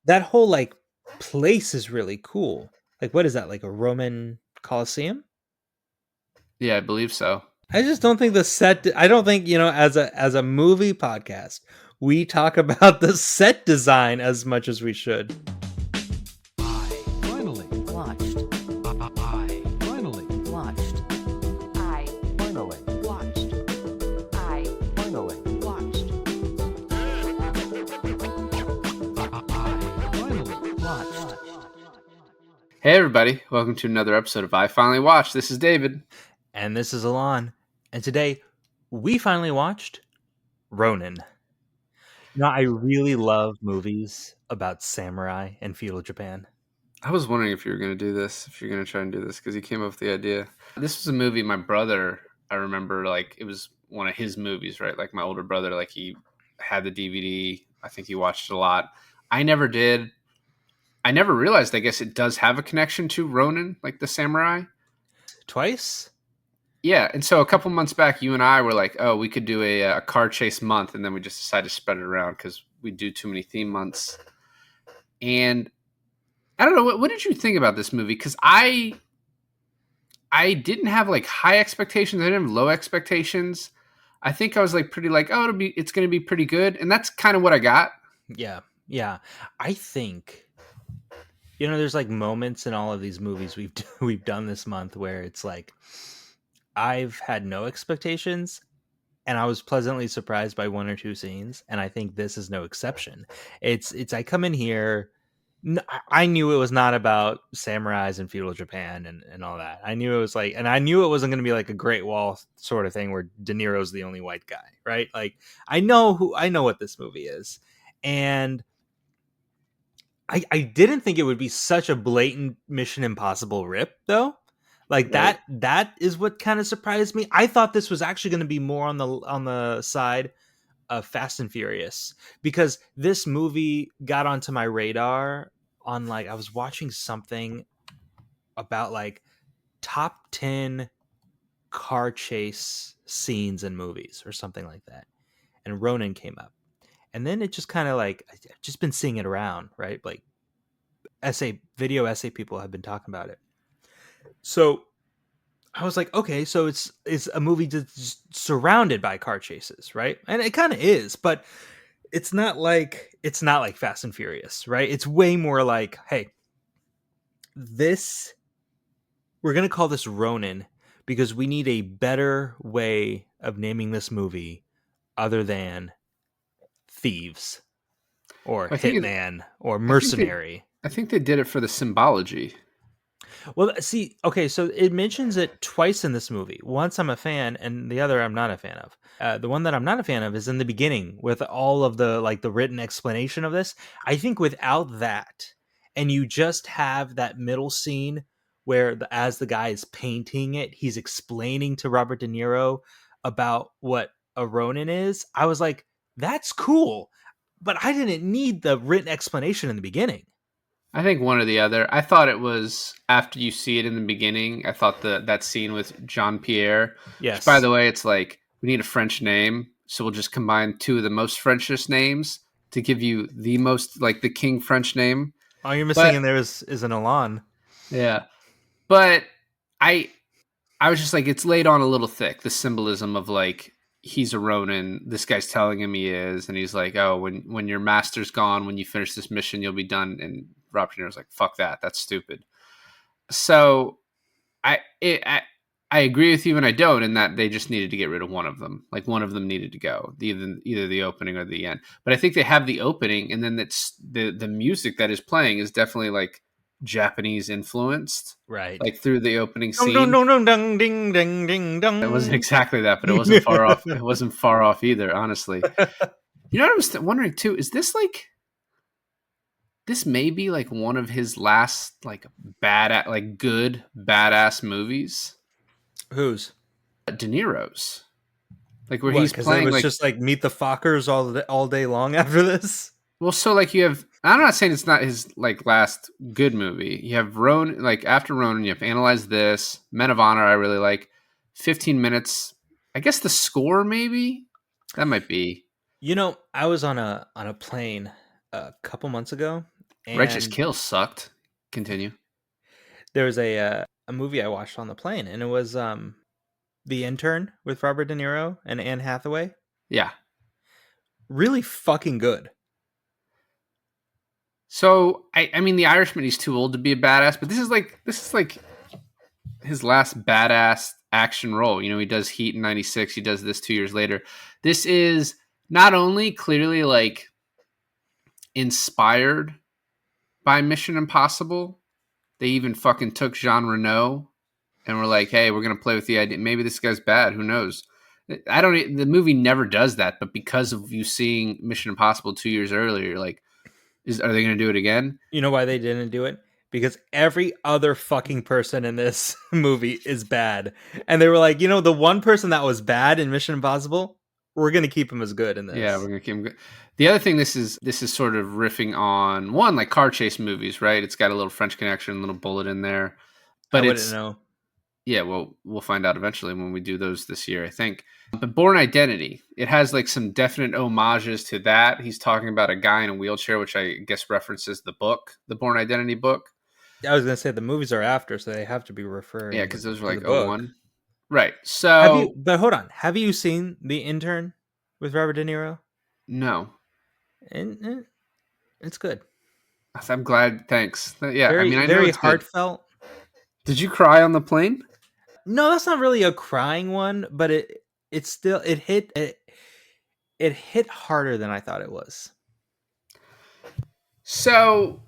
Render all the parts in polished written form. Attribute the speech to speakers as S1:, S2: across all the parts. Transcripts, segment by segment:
S1: that whole like place is really cool. Like, what is that? Like a Roman Colosseum?
S2: Yeah, I believe so.
S1: I just don't think the set. I don't think as a movie podcast, we talk about the set design as much as we should.
S3: I finally watched. I finally watched.
S4: I
S3: Finally
S4: watched. I
S3: finally
S4: watched.
S3: I finally watched.
S2: Hey, everybody. Welcome to another episode of I Finally Watched. This is David.
S1: And this is Alon. And today we finally watched Ronin. I really love movies about samurai and feudal Japan.
S2: I was wondering if you were going to do this, if you're going to try and do this, because you came up with the idea. This was a movie my brother, I remember, like, it was one of his movies, right? Like, my older brother, like, he had the DVD. I think he watched it a lot. I never did. I never realized, I guess, it does have a connection to Ronin, like the samurai.
S1: Twice?
S2: Yeah, and so a couple months back, you and I were like, "Oh, we could do a car chase month," and then we just decided to spread it around because we do too many theme months. And I don't know, what did you think about this movie? Because I didn't have like high expectations. I didn't have low expectations. I think I was like pretty like, oh, it's going to be pretty good, and that's kind of what I got.
S1: Yeah. Yeah. I think there's like moments in all of these movies we've done this month where it's like I've had no expectations and I was pleasantly surprised by one or two scenes, and I think this is no exception. It's I come in here, I knew it was not about samurais and feudal Japan and all that. I knew it was like, and I knew it wasn't going to be like a Great Wall sort of thing where De Niro's the only white guy, right? Like I know what this movie is, and I didn't think it would be such a blatant Mission Impossible rip though. Like
S2: Right.
S1: that is what kind of surprised me. I thought this was actually going to be more on the side of Fast and Furious, because this movie got onto my radar on, like, I was watching something about like top 10 car chase scenes in movies or something like that. And Ronin came up. And then it just kind of like I've just been seeing it around, right? Like video essay people have been talking about it. So I was like, okay, so it's a movie that's surrounded by car chases, right? And it kind of is, but it's not like Fast and Furious, right? It's way more like, hey, this we're gonna call this Ronin because we need a better way of naming this movie other than Thieves or
S2: I think it,
S1: Hitman or
S2: I think they
S1: Mercenary.
S2: I think they did it for the symbology.
S1: Well, see, okay, so it mentions it twice in this movie. Once I'm a fan, and the other I'm not a fan of. The one that I'm not a fan of is in the beginning with all of the written explanation of this. I think without that, and you just have that middle scene where as the guy is painting it, he's explaining to Robert De Niro about what a Ronin is. I was like, that's cool, but I didn't need the written explanation in the beginning.
S2: I think one or the other. I thought it was after you see it in the beginning. I thought that scene with Jean Pierre, which, by
S1: Yes.
S2: the way, it's like we need a French name, so we'll just combine two of the most Frenchest names to give you the most like the King French name.
S1: All you're missing
S2: But
S1: in there is an Elan.
S2: yeah, but I I was just like it's laid on a little thick. The symbolism of like he's a Ronin. This guy's telling him he is, and he's like, oh, when your master's gone, when you finish this mission, you'll be done. And Robert De Niro's like, fuck that, that's stupid. So I, it, I agree with you and I don't in that they just needed to get rid of one of them. Like one of them needed to go, either the opening or the end. But I think they have the opening, and then it's the music that is playing is definitely like Japanese influenced,
S1: Right.
S2: like through the opening
S1: Dong dong
S2: scene.
S1: dong dong dong ding ding ding
S2: It wasn't
S1: dong.
S2: exactly that, but it wasn't far off. It wasn't far off either, honestly. You know what I was wondering too? Is this like this may be like one of his last like like good badass movies?
S1: Whose?
S2: De Niro's, like where
S1: What?
S2: he's
S1: Because then it
S2: playing
S1: was
S2: like
S1: just like Meet the Fockers all day long after this.
S2: well, so like you have. I'm not saying it's not his like last good movie. You have Ronin, like after Ronin, you have Analyze This, Men of Honor. I really like. 15 minutes. I guess the score maybe that might be.
S1: I was on a plane a couple months ago,
S2: Righteous
S1: And
S2: Kill sucked. Continue.
S1: there was a movie I watched on the plane, and it was The Intern with Robert De Niro and Anne Hathaway.
S2: Yeah.
S1: Really fucking good.
S2: So I mean, The Irishman, he's too old to be a badass, but this is like his last badass action role. You know, he does Heat in '96. He does this 2 years later. This is not only clearly like inspired by Mission Impossible. They even fucking took Jean Reno and were like, "Hey, we're gonna play with the idea. Maybe this guy's bad. Who knows?" I don't. The movie never does that, but because of you seeing Mission Impossible 2 years earlier, you're like, are they gonna do it again?
S1: You know why they didn't do it? Because every other fucking person in this movie is bad. And they were like, you know, the one person that was bad in Mission Impossible, we're going to keep him as good in this.
S2: Yeah, we're gonna keep him good. The other thing, this is sort of riffing on one like car chase movies, right? It's got a little French Connection, a little bullet in there, but
S1: I wouldn't know.
S2: Yeah, well, we'll find out eventually when we do those this year, I think. But Born Identity, it has like some definite homages to that. He's talking about a guy in a wheelchair, which I guess references the book, the Born Identity book.
S1: I was going to say the movies are after, so they have to be referring.
S2: Yeah, because those were
S1: to
S2: like
S1: the book.
S2: 01. Right. So,
S1: but hold on. Have you seen The Intern with Robert De Niro?
S2: No.
S1: And it's good.
S2: I'm glad. Thanks. Yeah,
S1: Very,
S2: I mean, I know
S1: very
S2: it's
S1: heartfelt.
S2: Good. Did you cry on the plane?
S1: No, that's not really a crying one, but it hit harder than I thought it was.
S2: So,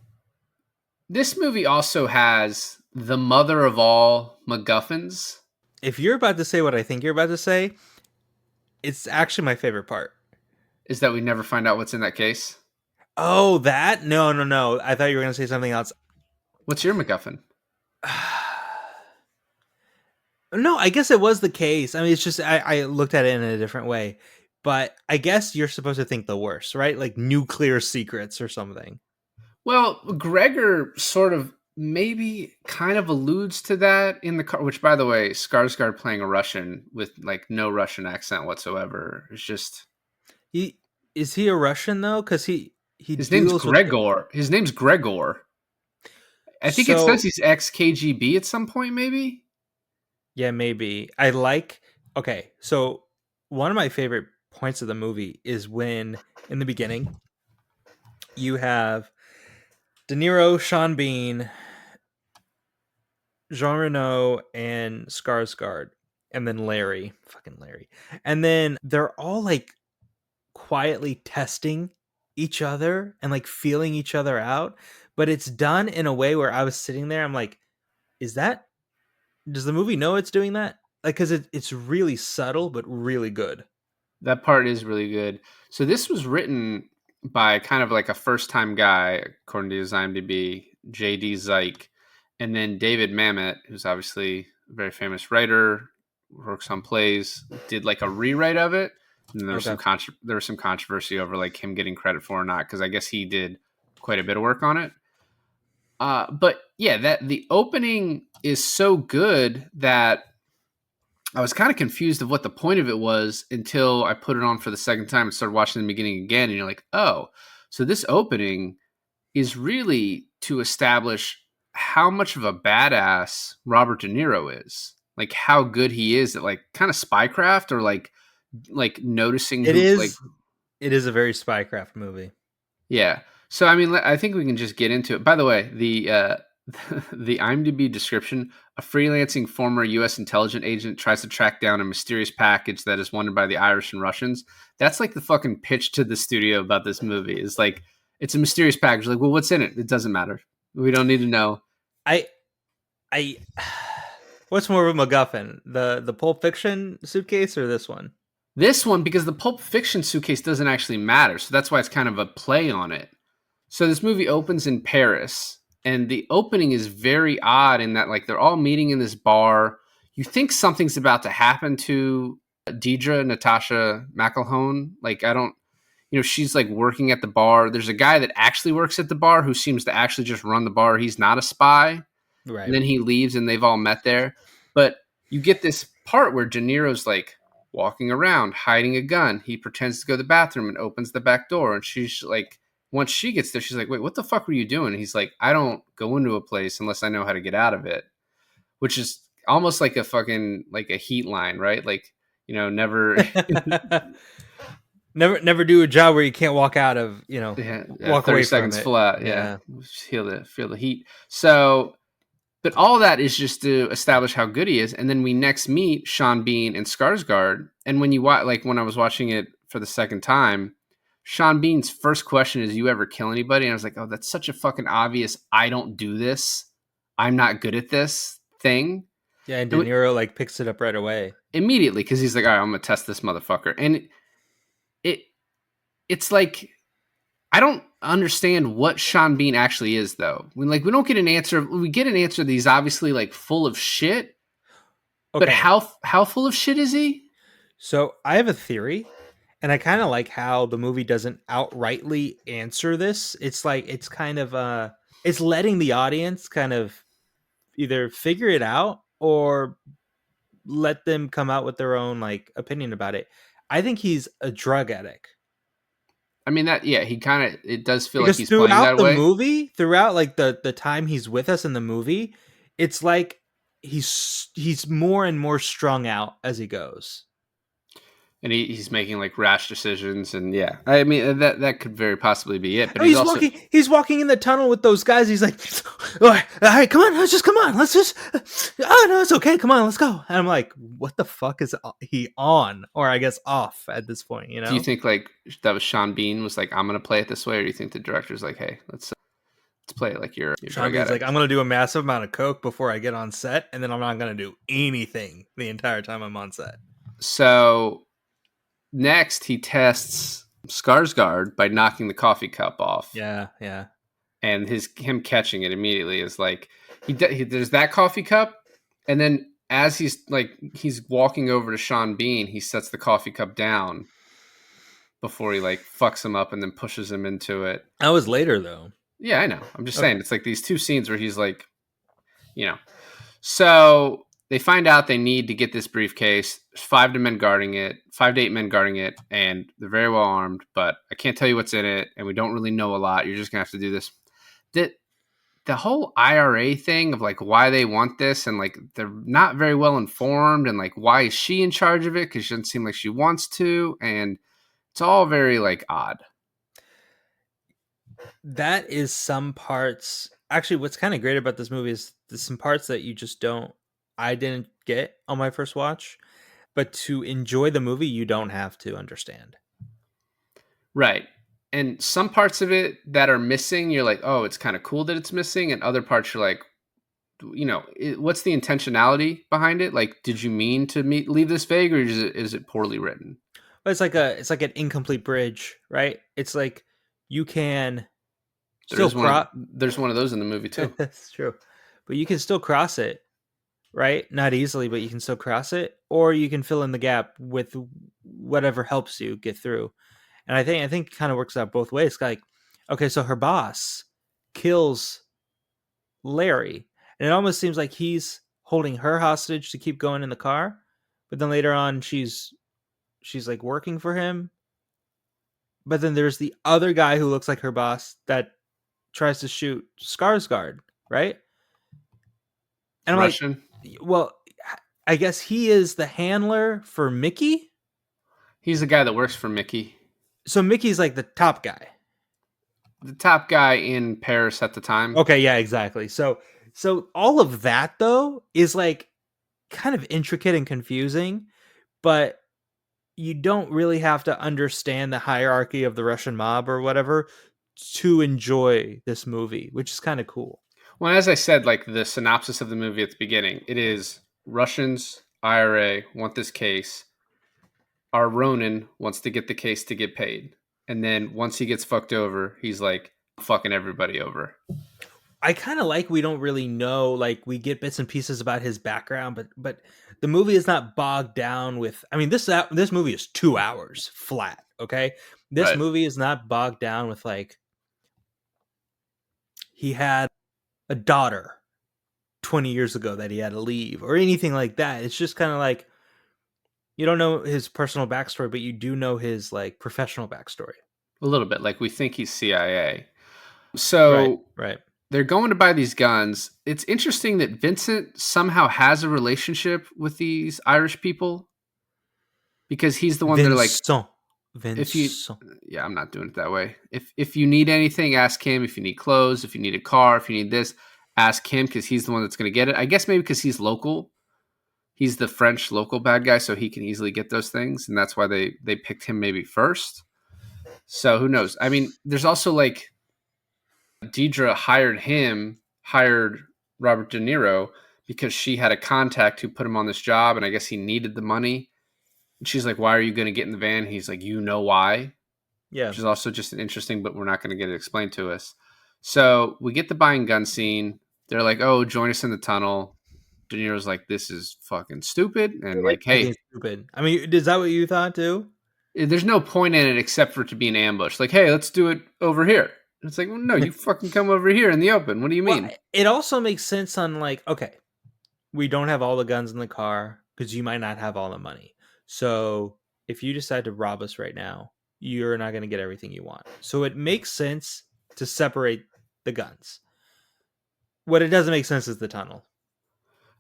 S2: this movie also has the mother of all MacGuffins.
S1: If you're about to say what I think you're about to say, it's actually my favorite part.
S2: Is that we never find out what's in that case?
S1: Oh, that? No. I thought you were going to say something else.
S2: What's your MacGuffin?
S1: No, I guess it was the case. I mean, it's just I looked at it in a different way. But I guess you're supposed to think the worst, right? Like nuclear secrets or something.
S2: Well, Gregor sort of maybe kind of alludes to that in the car, which, by the way, Skarsgård playing a Russian with like no Russian accent whatsoever. It's just...
S1: Is he a Russian though? Because
S2: his name's Gregor. His name's Gregor. I think it says he's ex-KGB at some point, maybe?
S1: Yeah, maybe. Okay, so one of my favorite points of the movie is when, in the beginning, you have De Niro, Sean Bean, Jean Reno, and Skarsgård, and then Larry. Fucking Larry. And then they're all, like, quietly testing each other and, like, feeling each other out. But it's done in a way where I was sitting there, I'm like, does the movie know it's doing that? Like, because it's really subtle, but really good.
S2: That part is really good. So this was written by kind of like a first-time guy, according to his IMDb, J.D. Zeik, and then David Mamet, who's obviously a very famous writer, works on plays, did like a rewrite of it. And there was some controversy over like him getting credit for or not, because I guess he did quite a bit of work on it. But yeah, that the opening is so good that I was kind of confused of what the point of it was until I put it on for the second time and started watching the beginning again. And you're like, oh, so this opening is really to establish how much of a badass Robert De Niro is, like how good he is at like kind of spycraft or like noticing.
S1: It is a very spycraft movie.
S2: Yeah. So, I mean, I think we can just get into it. By the way, the IMDb description, a freelancing former U.S. intelligence agent tries to track down a mysterious package that is wanted by the Irish and Russians. That's like the fucking pitch to the studio about this movie. It's like, it's a mysterious package. Like, well, what's in it? It doesn't matter. We don't need to know.
S1: What's more of a MacGuffin? The Pulp Fiction suitcase or this one?
S2: This one, because the Pulp Fiction suitcase doesn't actually matter. So that's why it's kind of a play on it. So this movie opens in Paris, and the opening is very odd in that like they're all meeting in this bar. You think something's about to happen to Natascha McElhone. Like, she's like working at the bar. There's a guy that actually works at the bar who seems to actually just run the bar. He's not a spy. Right. And then he leaves and they've all met there. But you get this part where De Niro's like walking around, hiding a gun. He pretends to go to the bathroom and opens the back door. And she's like once she gets there, she's like, wait, what the fuck were you doing? And he's like, I don't go into a place unless I know how to get out of it, which is almost like a fucking, like a Heat line, right? Like, never.
S1: Never do a job where you can't walk out of, walk
S2: 30
S1: away from
S2: seconds
S1: it.
S2: flat. Yeah. Feel the heat. So, but all that is just to establish how good he is. And then we next meet Sean Bean and Skarsgård. And when you watch, like when I was watching it for the second time, Sean Bean's first question is, you ever kill anybody? And I was like, oh, that's such a fucking obvious, I don't do this, I'm not good at this thing.
S1: Yeah, and De Niro like picks it up right away.
S2: Immediately, because he's like, all right, I'm going to test this motherfucker. And it's like, I don't understand what Sean Bean actually is, though. We don't get an answer. We get an answer that he's obviously like full of shit. Okay. But how full of shit is he?
S1: So I have a theory, and I kind of like how the movie doesn't outrightly answer this. It's like it's kind of it's letting the audience kind of either figure it out or let them come out with their own like opinion about it. I think he's a drug addict.
S2: I mean he kind of, it does feel
S1: because
S2: like he's playing that way.
S1: Throughout like the time he's with us in the movie, it's like he's more and more strung out as he goes.
S2: And he's making like rash decisions, and yeah, I mean that could very possibly be it. But
S1: he's walking in the tunnel with those guys. He's like, all right, come on, let's just oh no, it's okay, come on, let's go. And I'm like, what the fuck is he on? Or I guess off at this point, Do
S2: you think like that was Sean Bean was like, I'm gonna play it this way, or do you think the director's like, hey, let's play it like you're
S1: Sean Bean's like, I'm gonna do a massive amount of coke before I get on set, and then I'm not gonna do anything the entire time I'm on set.
S2: So next, he tests Skarsgård by knocking the coffee cup off.
S1: Yeah.
S2: And him catching it immediately is like, there's that coffee cup, and then as he's walking over to Sean Bean, he sets the coffee cup down before he like fucks him up and then pushes him into it.
S1: That was later though.
S2: Yeah, I know. I'm just saying, it's like these two scenes where he's like, So they find out they need to get this briefcase. There's 5 to 8 men guarding it, and they're very well armed, but I can't tell you what's in it, and we don't really know a lot. You're just going to have to do this. The whole IRA thing of like why they want this, and like they're not very well informed, and like why is she in charge of it? Because she doesn't seem like she wants to, and it's all very like odd.
S1: That is some parts. Actually, what's kind of great about this movie is there's some parts that I didn't get on my first watch, but to enjoy the movie, you don't have to understand.
S2: Right. And some parts of it that are missing, you're like, oh, it's kind of cool that it's missing. And other parts you're like, what's the intentionality behind it? Like, did you mean to leave this vague, or is it poorly written?
S1: But it's like an incomplete bridge, right? It's like you can
S2: there's one of those in the movie too.
S1: That's true. But you can still cross it. Right? Not easily, but you can still cross it, or you can fill in the gap with whatever helps you get through. And I think it kind of works out both ways. Like, okay, so her boss kills Larry, and it almost seems like he's holding her hostage to keep going in the car, but then later on she's like working for him. But then there's the other guy who looks like her boss that tries to shoot Skarsgård, right? And I'm
S2: Russian.
S1: like, well, I guess he is the handler for Mickey.
S2: He's the guy that works for Mickey.
S1: So Mickey's like the top guy.
S2: The top guy in Paris at the time.
S1: Okay, yeah, exactly. So all of that though is like kind of intricate and confusing, but you don't really have to understand the hierarchy of the Russian mob or whatever to enjoy this movie, which is kind of cool.
S2: Well, as I said, like the synopsis of the movie at the beginning, it is Russians, IRA want this case. Our Ronin wants to get the case to get paid. And then once he gets fucked over, he's like fucking everybody over.
S1: I kind of like we don't really know, like we get bits and pieces about his background, but the movie is not bogged down with, I mean, this movie is 2 hours flat. Okay. This movie is not bogged down with like, he had a daughter 20 years ago that he had to leave or anything like that. It's just kind of like, you don't know his personal backstory, but you do know his like professional backstory.
S2: A little bit. Like we think he's CIA.
S1: Right,
S2: So
S1: right.
S2: they're going to buy these guns. It's interesting that Vincent somehow has a relationship with these Irish people because he's the one that are like,
S1: Vincent.
S2: if you,
S1: Vincent.
S2: yeah, I'm not doing it that way. If you need anything, ask him. If you need clothes, if you need a car, if you need this, ask him because he's the one that's going to get it. I guess maybe because he's local. He's the French local bad guy, so he can easily get those things, and that's why they picked him maybe first. So who knows? I mean, there's also like Deidre hired Robert De Niro because she had a contact who put him on this job, and I guess he needed the money. And she's like, "Why are you going to get in the van?" He's like, "You know why,"
S1: Yeah.
S2: which is also just an interesting, but we're not going to get it explained to us. So we get the buying gun scene. They're like, "Oh, join us in the tunnel." De Niro's like, "This is fucking stupid," and like,
S1: I think
S2: "Hey,
S1: it's stupid. I mean, is that what you thought too?
S2: there's no point in it except for it to be an ambush. Like, hey, let's do it over here." And it's like, well, no, you fucking come over here in the open. What do you mean?
S1: Well, it also makes sense on like, okay, we don't have all the guns in the car because you might not have all the money. So if you decide to rob us right now, you're not going to get everything you want. So it makes sense to separate the guns. What it doesn't make sense is the tunnel.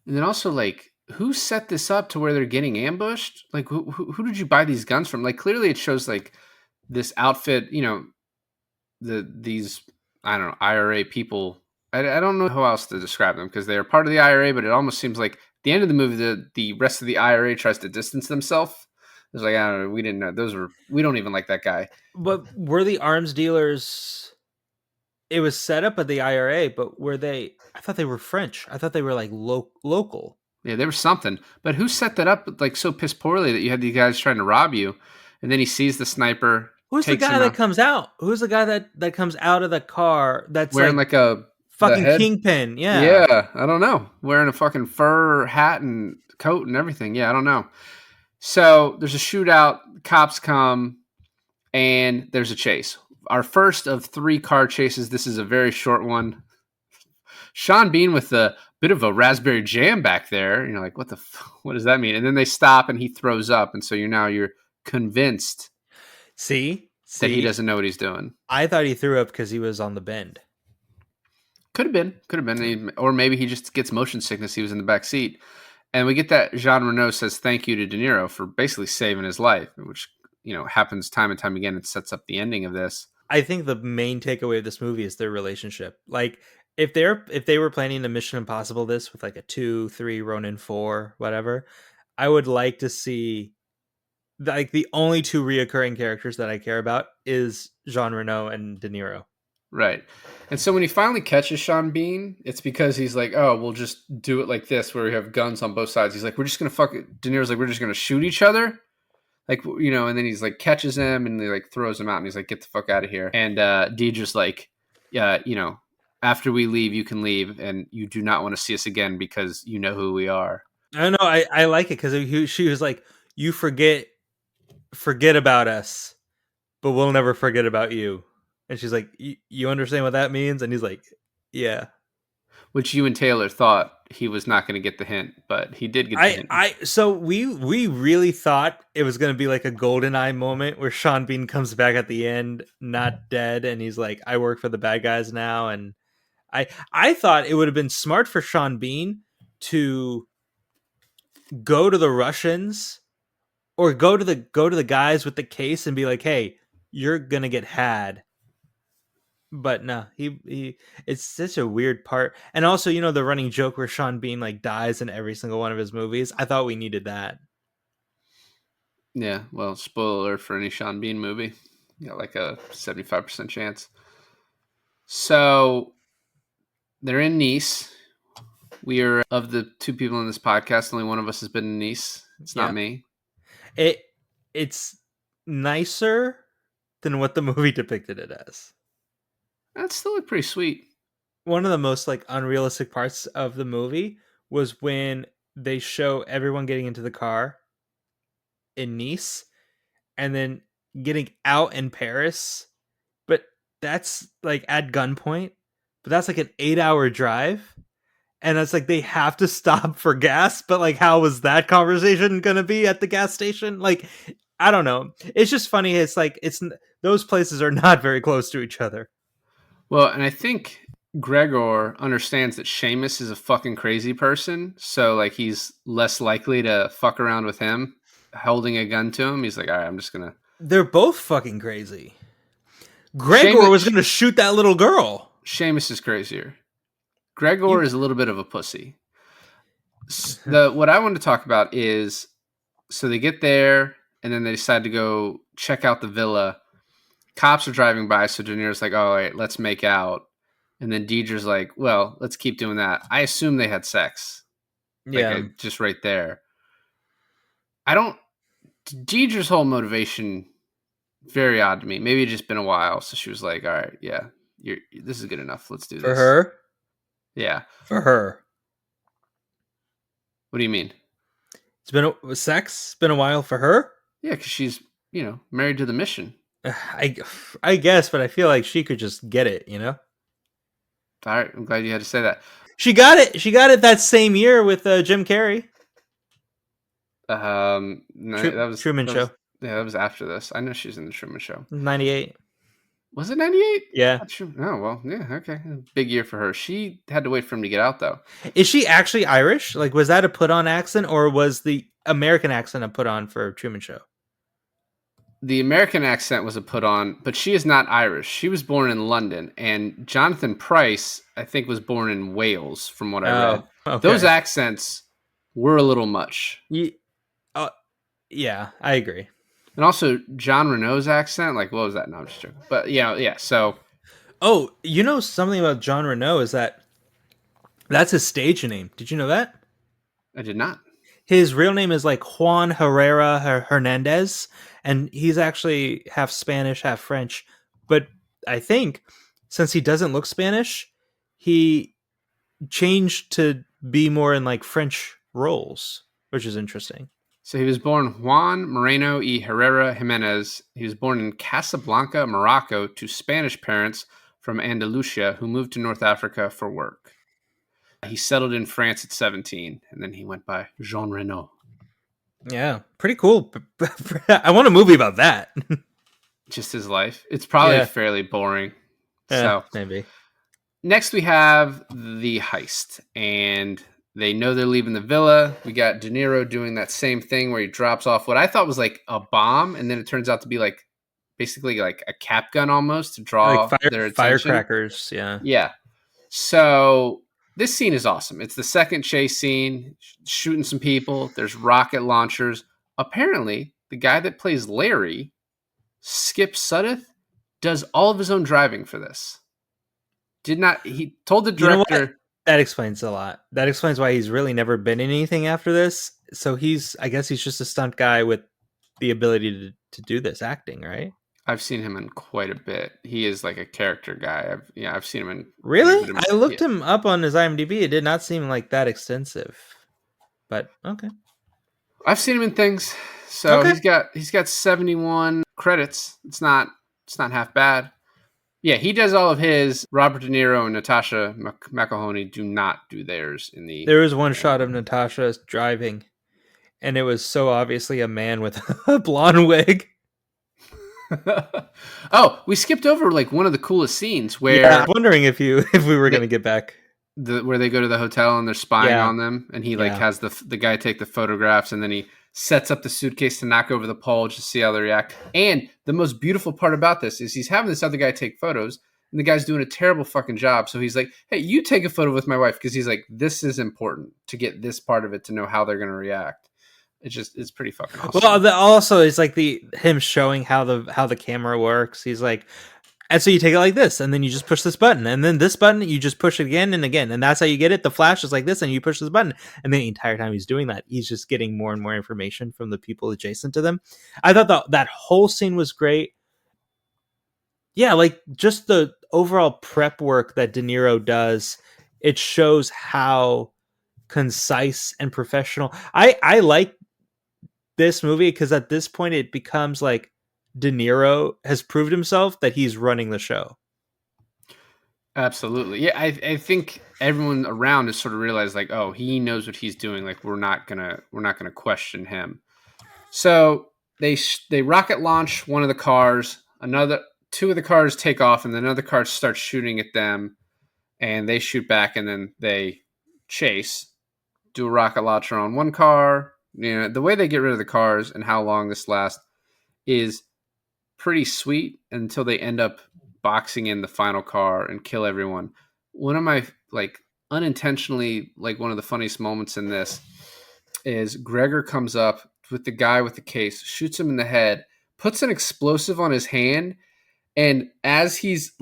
S2: And then also, like, who set this up to where they're getting ambushed? Like, who did you buy these guns from? Like, clearly it shows like this outfit. You know, these I don't know IRA people. I don't know how else to describe them because they are part of the IRA, but it almost seems like at the end of the movie, the rest of the IRA tries to distance themselves. It's like, I don't know, we didn't know we don't even like that guy.
S1: But were the arms dealers? It was set up at the IRA, but were they? I thought they were French. I thought they were like local.
S2: Yeah, there was something. But who set that up like so piss poorly that you had these guys trying to rob you, and then he sees the sniper.
S1: Who's the
S2: takes
S1: guy
S2: him
S1: that
S2: out,
S1: comes out? Who's the guy that comes out of the car that's
S2: wearing
S1: like
S2: like a the
S1: fucking
S2: head?
S1: kingpin? Yeah.
S2: Yeah, I don't know. Wearing a fucking fur hat and coat and everything. Yeah, I don't know. So there's a shootout. Cops come, and there's a chase. Our first of 3 car chases. This is a very short one. Sean Bean with a bit of a raspberry jam back there. You're like, what does that mean? And then they stop, and he throws up, and so you're convinced
S1: See,
S2: that he doesn't know what he's doing.
S1: I thought he threw up because he was on the bend.
S2: Could have been, or maybe he just gets motion sickness. He was in the back seat, and we get that Jean Reno says thank you to De Niro for basically saving his life, which happens time and time again. It sets up the ending of this.
S1: I think the main takeaway of this movie is their relationship. Like if they were planning a Mission Impossible this with like a 2, 3, Ronin 4, whatever, I would like to see like the only 2 reoccurring characters that I care about is Jean Reno and De Niro.
S2: Right. And so when he finally catches Sean Bean, it's because he's like, oh, we'll just do it like this, where we have guns on both sides. He's like, we're just going to fuck it. De Niro's like, we're just going to shoot each other. Like, and then he's like, catches him and he like throws him out and he's like, get the fuck out of here. And Deidre's like, yeah, after we leave, you can leave and you do not want to see us again because you know who we are.
S1: I know. I like it because she was like, you forget about us, but we'll never forget about you. And she's like, you understand what that means? And he's like, yeah.
S2: Which you and Taylor thought he was not going to get the hint, but he did get the hint.
S1: So we really thought it was going to be like a GoldenEye moment where Sean Bean comes back at the end, not dead, and he's like, I work for the bad guys now. And I thought it would have been smart for Sean Bean to go to the Russians or go to the guys with the case and be like, hey, you're gonna get had. But no, he it's such a weird part. And also, the running joke where Sean Bean like dies in every single one of his movies. I thought we needed that.
S2: Yeah, well, spoiler alert for any Sean Bean movie. You got like a 75% chance. So they're in Nice. We are, of the 2 people in this podcast, only one of us has been in Nice. It's not me.
S1: It's nicer than what the movie depicted it as.
S2: That still looked pretty sweet.
S1: One of the most like unrealistic parts of the movie was when they show everyone getting into the car in Nice and then getting out in Paris. But that's like at gunpoint. But that's like an 8-hour drive. And it's like they have to stop for gas. But like, how was that conversation going to be at the gas station? Like, I don't know. It's just funny. It's like those places are not very close to each other.
S2: Well, and I think Gregor understands that Seamus is a fucking crazy person, so like he's less likely to fuck around with him, holding a gun to him. He's like, all right, I'm just gonna.
S1: They're both fucking crazy. Gregor was going to shoot that little girl.
S2: Seamus is crazier. Gregor is a little bit of a pussy. What I want to talk about is, so they get there and then they decide to go check out the villa. Cops are driving by, so De Niro's like, "Oh, wait, let's make out," and then Deidre's like, "Well, let's keep doing that." I assume they had sex.
S1: Yeah,
S2: Just right there. Deidre's whole motivation very odd to me. Maybe it's just been a while, so she was like, "All right, yeah, this is good enough. Let's do this."
S1: for her.
S2: Yeah,
S1: For her.
S2: what do you mean?
S1: It's been sex. It's been a while for her.
S2: Yeah, because she's married to the mission.
S1: I guess, but I feel like she could just get it.
S2: All right, I'm glad you had to say that.
S1: She got it. She got it that same year with Jim Carrey.
S2: No, that was
S1: Truman Show.
S2: Yeah, that was after this. I know she's in the Truman Show.
S1: 98.
S2: Was it 98?
S1: Yeah.
S2: Oh, well, yeah, okay. Big year for her. She had to wait for him to get out, though.
S1: Is she actually Irish? Like, was that a put-on accent, or was the American accent a put-on for Truman Show?
S2: The American accent was a put-on, but she is not Irish. She was born in London, and Jonathan Pryce, I think, was born in Wales, from what I read.
S1: Okay.
S2: Those accents were a little much.
S1: Yeah, I agree.
S2: And also, John Reno's accent, like, what was that? No, I'm just joking. But, yeah, so...
S1: Oh, something about John Reno is that's his stage name. Did you know that?
S2: I did not.
S1: His real name is like Juan Herrera Hernandez, and he's actually half Spanish, half French. But I think since he doesn't look Spanish, he changed to be more in like French roles, which is interesting.
S2: So he was born Juan Moreno y Herrera Jimenez. He was born in Casablanca, Morocco, to Spanish parents from Andalusia who moved to North Africa for work. He settled in France at 17, and then he went by Jean Reno.
S1: Yeah, pretty cool. I want a movie about that.
S2: Just his life. It's probably fairly boring. So
S1: maybe.
S2: Next we have the heist, and they know they're leaving the villa. We got De Niro doing that same thing where he drops off what I thought was like a bomb, and then it turns out to be like basically like a cap gun almost to draw
S1: like
S2: their attention.
S1: Firecrackers, yeah.
S2: Yeah. So this scene is awesome. It's the second chase scene, shooting some people. There's rocket launchers. Apparently, the guy that plays Larry, Skip Sudduth, does all of his own driving for this. He told the director...
S1: That explains a lot. That explains why he's really never been in anything after this. So I guess he's just a stunt guy with the ability to do this acting, right?
S2: I've seen him in quite a bit. He is like a character guy. I've seen him in...
S1: Really? I looked him up on his IMDb. It did not seem like that extensive. But, okay.
S2: I've seen him in things. So he's got 71 credits. It's not half bad. Yeah, he does all of his. Robert De Niro and Natascha McElhone do not do theirs in the...
S1: There was one shot of Natascha driving, and it was so obviously a man with a blonde wig.
S2: Oh, we skipped over like one of the coolest scenes where...
S1: Yeah, I'm wondering if we were going to get back.
S2: Where they go to the hotel and they're spying on them, and he has the guy take the photographs, and then he sets up the suitcase to knock over the pole just to see how they react. And the most beautiful part about this is he's having this other guy take photos, and the guy's doing a terrible fucking job. So he's like, hey, you take a photo with my wife, because he's like, this is important to get this part of it to know how they're going to react. It's pretty fucking awesome.
S1: Well, also it's like him showing how the camera works. He's like, and so you take it like this, and then you just push this button, and then this button, you just push it again and again, and that's how you get it. The flash is like this, and you push this button, and then the entire time he's doing that, he's just getting more and more information from the people adjacent to them. I thought that whole scene was great. Yeah, like just the overall prep work that De Niro does, it shows how concise and professional. I like this movie because at this point it becomes like De Niro has proved himself that he's running the show.
S2: Absolutely. Yeah, I think everyone around has sort of realized like, oh, he knows what he's doing. Like we're not gonna question him. So they rocket launch one of the cars. Two of the cars take off, and then another car starts shooting at them, and they shoot back, and then they chase. Do a rocket launcher on one car. The way they get rid of the cars and how long this lasts is pretty sweet until they end up boxing in the final car and kill everyone. One of my unintentionally one of the funniest moments in this is Gregor comes up with the guy with the case, shoots him in the head, puts an explosive on his hand, and as he's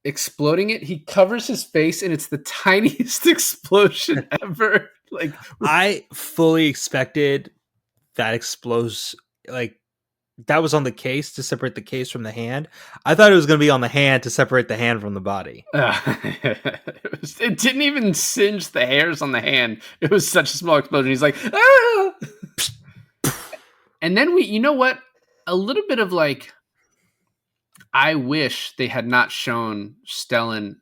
S2: exploding it, he covers his face, and it's the tiniest explosion ever.
S1: I fully expected that that was on the case to separate the case from the hand. I thought it was going to be on the hand to separate the hand from the body.
S2: It didn't even singe the hairs on the hand. It was such a small explosion. He's like, ah! And then you know what? A little bit of I wish they had not shown Stellan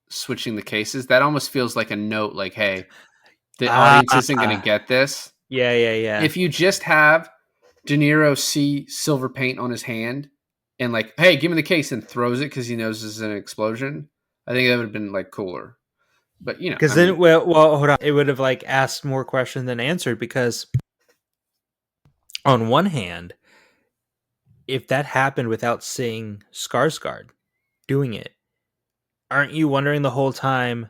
S2: switching the cases. That almost feels like a note, hey, the audience isn't going to get this.
S1: Yeah.
S2: If you just have De Niro see silver paint on his hand and hey, give me the case, and throws it because he knows this is an explosion, I think that would have been cooler. But
S1: because then, well, hold on, it would have asked more questions than answered, because on one hand, if that happened without seeing Skarsgård doing it, aren't you wondering the whole time,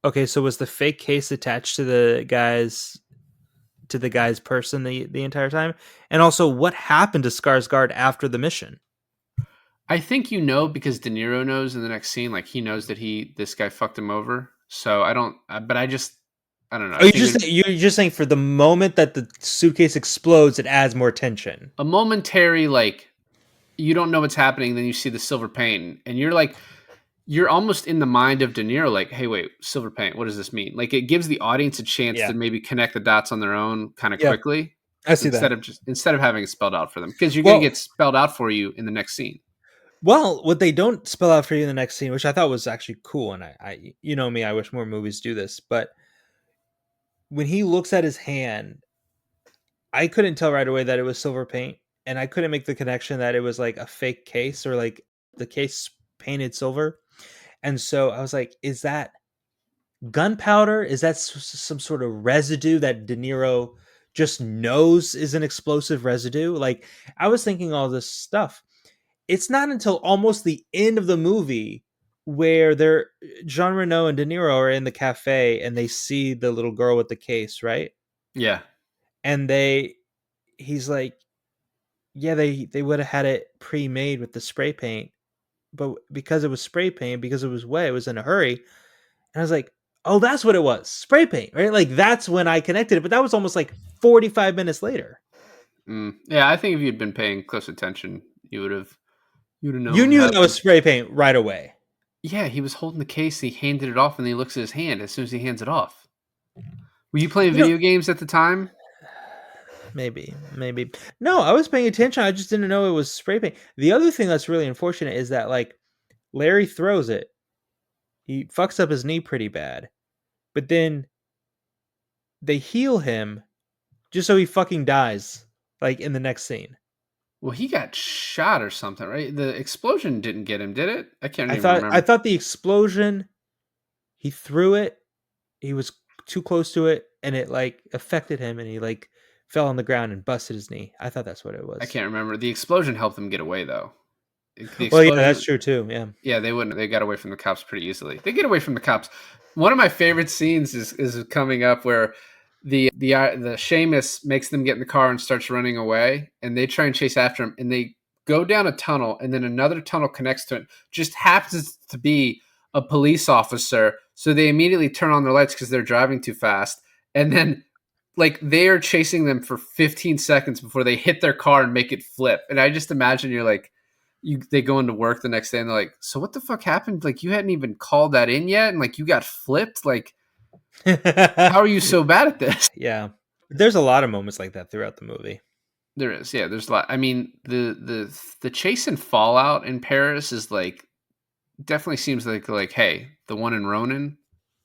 S1: okay, so was the fake case attached to the guy's person the entire time? And also, what happened to Skarsgård after the mission?
S2: I think because De Niro knows in the next scene, he knows that this guy fucked him over. So I don't know.
S1: Oh, you're just saying for the moment that the suitcase explodes, it adds more tension.
S2: A momentary, you don't know what's happening, then you see the silver paint, and you're almost in the mind of De Niro, hey, wait, silver paint, what does this mean? It gives the audience a chance to maybe connect the dots on their own kind of quickly.
S1: I see
S2: instead of having it spelled out for them, because you're going to get spelled out for you in the next scene.
S1: Well, what they don't spell out for you in the next scene, which I thought was actually cool, and I you know me, I wish more movies do this, but when he looks at his hand, I couldn't tell right away that it was silver paint, and I couldn't make the connection that it was a fake case or the case painted silver. And so I was like, is that gunpowder? Is that some sort of residue that De Niro just knows is an explosive residue? I was thinking all this stuff. It's not until almost the end of the movie where Jean Reno and De Niro are in the cafe and they see the little girl with the case, right?
S2: Yeah.
S1: And he's like, yeah, they would have had it pre-made with the spray paint, but because it was spray paint, because it was wet, it was in a hurry. And I was like, oh, that's what it was. Spray paint, right? That's when I connected it, but that was almost 45 minutes later.
S2: Yeah, I think if you'd been paying close attention, you would have known.
S1: You knew that was spray paint right away.
S2: Yeah, he was holding the case, he handed it off, and he looks at his hand as soon as he hands it off. Were you playing video games at the time?
S1: Maybe. No, I was paying attention. I just didn't know it was spray paint. The other thing that's really unfortunate is that Larry throws it. He fucks up his knee pretty bad. But then they heal him just so he fucking dies in the next scene.
S2: Well, he got shot or something, right? The explosion didn't get him, did it? I can't even remember.
S1: I thought the explosion, he threw it, he was too close to it, and it affected him, and he fell on the ground and busted his knee. I thought that's what it was.
S2: I can't remember. The explosion helped them get away, though.
S1: Well, yeah, that's true too. Yeah.
S2: Yeah, they wouldn't. They got away from the cops pretty easily. They get away from the cops. One of my favorite scenes is coming up where the Seamus makes them get in the car and starts running away, and they try and chase after him, and they go down a tunnel, and then another tunnel connects to it. Just happens to be a police officer, so they immediately turn on their lights because they're driving too fast, and then they are chasing them for 15 seconds before they hit their car and make it flip. And I just imagine they go into work the next day and they're like, so what the fuck happened? You hadn't even called that in yet, and you got flipped. How are you so bad at this?
S1: Yeah, there's a lot of moments like that throughout the movie.
S2: There is, yeah. There's a lot. I mean, the chase and fallout in Paris is definitely seems like hey, the one in Ronin,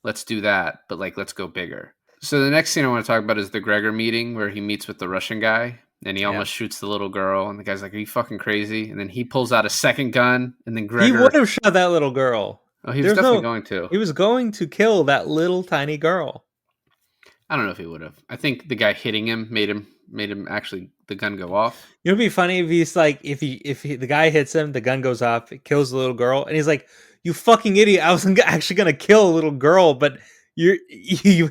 S2: let's do that, but let's go bigger. So the next scene I want to talk about is the Gregor meeting where he meets with the Russian guy. and he
S1: Yeah.
S2: almost shoots the little girl, and the guy's like, "Are you fucking crazy?" And then he pulls out a second gun, and then
S1: He
S2: Gregor.
S1: would have shot that little girl.
S2: Oh, he was definitely going to.
S1: He was going to kill that little tiny girl.
S2: I don't know if he would have. I think the guy hitting him made him actually the gun go off.
S1: It would be funny if he's like, if the guy hits him, the gun goes off, it kills the little girl, and he's like, "You fucking idiot! I was actually gonna kill a little girl, but you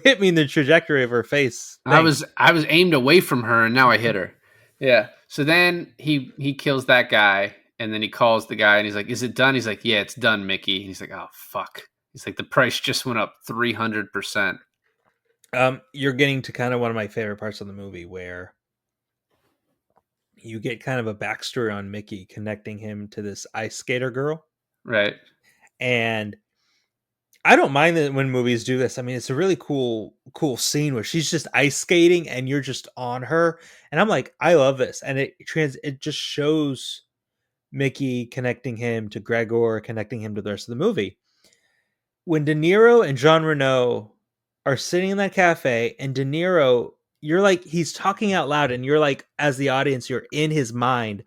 S1: hit me in the trajectory of her face." Thanks."
S2: I was aimed away from her, and now I hit her. Yeah. So then he kills that guy, and then he calls the guy, and he's like, "Is it done?" He's like, "Yeah, it's done, Mickey." And he's like, "Oh fuck." He's like, "The price just went up 300%."
S1: You're getting to kind of one of my favorite parts of the movie where you get kind of a backstory on Mickey, connecting him to this ice skater girl.
S2: Right.
S1: And I don't mind that when movies do this. I mean, it's a really cool scene where she's just ice skating and you're just on her. And I'm like, I love this. And it just shows Mickey connecting him to Gregor, connecting him to the rest of the movie. When De Niro and Jean Reno are sitting in that cafe, and De Niro, you're like, he's talking out loud, and you're like, as the audience, you're in his mind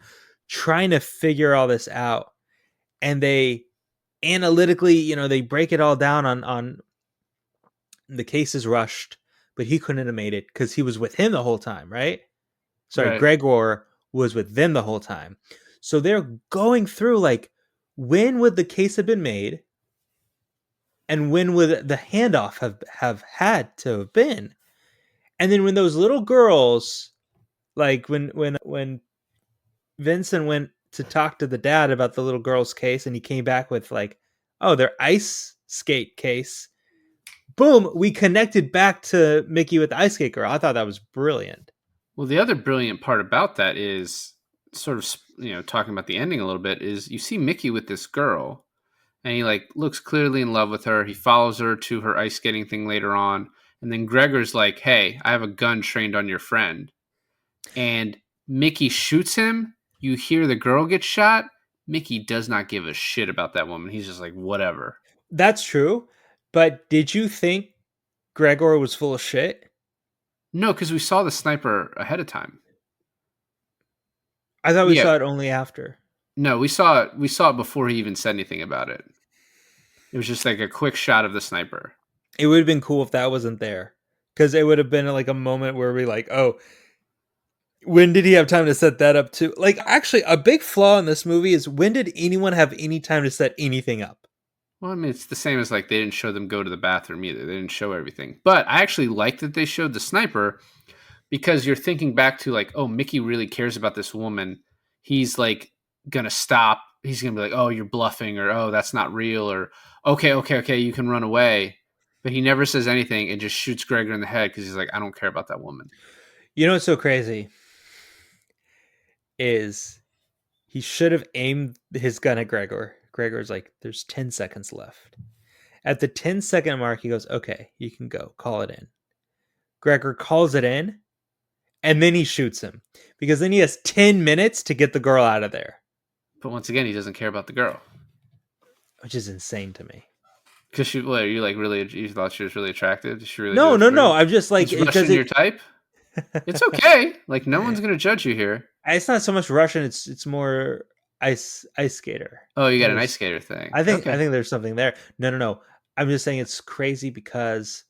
S1: trying to figure all this out. And they analytically, they break it all down on the case is rushed, but he couldn't have made it because he was with him the whole time, right? Sorry,
S2: Right.
S1: Gregor was with them the whole time. So they're going through like, when would the case have been made? And when would the handoff have had to have been? And then when those little girls, like when Vincent went to talk to the dad about the little girl's case, and he came back with like, oh, their ice skate case. Boom, we connected back to Mickey with the ice skate girl. I thought that was brilliant.
S2: Well, the other brilliant part about that is sort of, talking about the ending a little bit, is you see Mickey with this girl, and he like looks clearly in love with her. He follows her to her ice skating thing later on. And then Gregor's like, "Hey, I have a gun trained on your friend." And Mickey shoots him. You hear the girl get shot. Mickey does not give a shit about that woman. He's just like, whatever.
S1: That's true. But did you think Gregor was full of shit?
S2: No, because we saw the sniper ahead of time.
S1: I thought we saw it only after.
S2: No, we saw it before he even said anything about it. It was just like a quick shot of the sniper.
S1: It would have been cool if that wasn't there, because it would have been like a moment where we like, oh, when did he have time to set that up too? Like, actually, a big flaw in this movie is, when did anyone have any time to set anything up?
S2: Well, I mean, it's the same as like they didn't show them go to the bathroom either. They didn't show everything. But I actually like that they showed the sniper, because you're thinking back to like, oh, Mickey really cares about this woman. He's like going to stop. He's going to be like, oh, you're bluffing, or oh, that's not real, or okay, you can run away. But he never says anything and just shoots Gregor in the head because he's like, I don't care about that woman.
S1: You know what's so crazy is he should have aimed his gun at Gregor. Gregor's like, there's 10 seconds left. At the 10-second mark, he goes, okay, you can go. Call it in. Gregor calls it in, and then he shoots him, because then he has 10 minutes to get the girl out of there.
S2: But once again, he doesn't care about the girl.
S1: Which is insane to me.
S2: Because you thought she was really attractive? Did she really
S1: No.
S2: You?
S1: I'm just like,
S2: is Russian your type? It's okay. Like, no one's going to judge you here.
S1: It's not so much Russian. It's more ice skater.
S2: Oh, you got an ice skater thing.
S1: I think there's something there. No. I'm just saying it's crazy because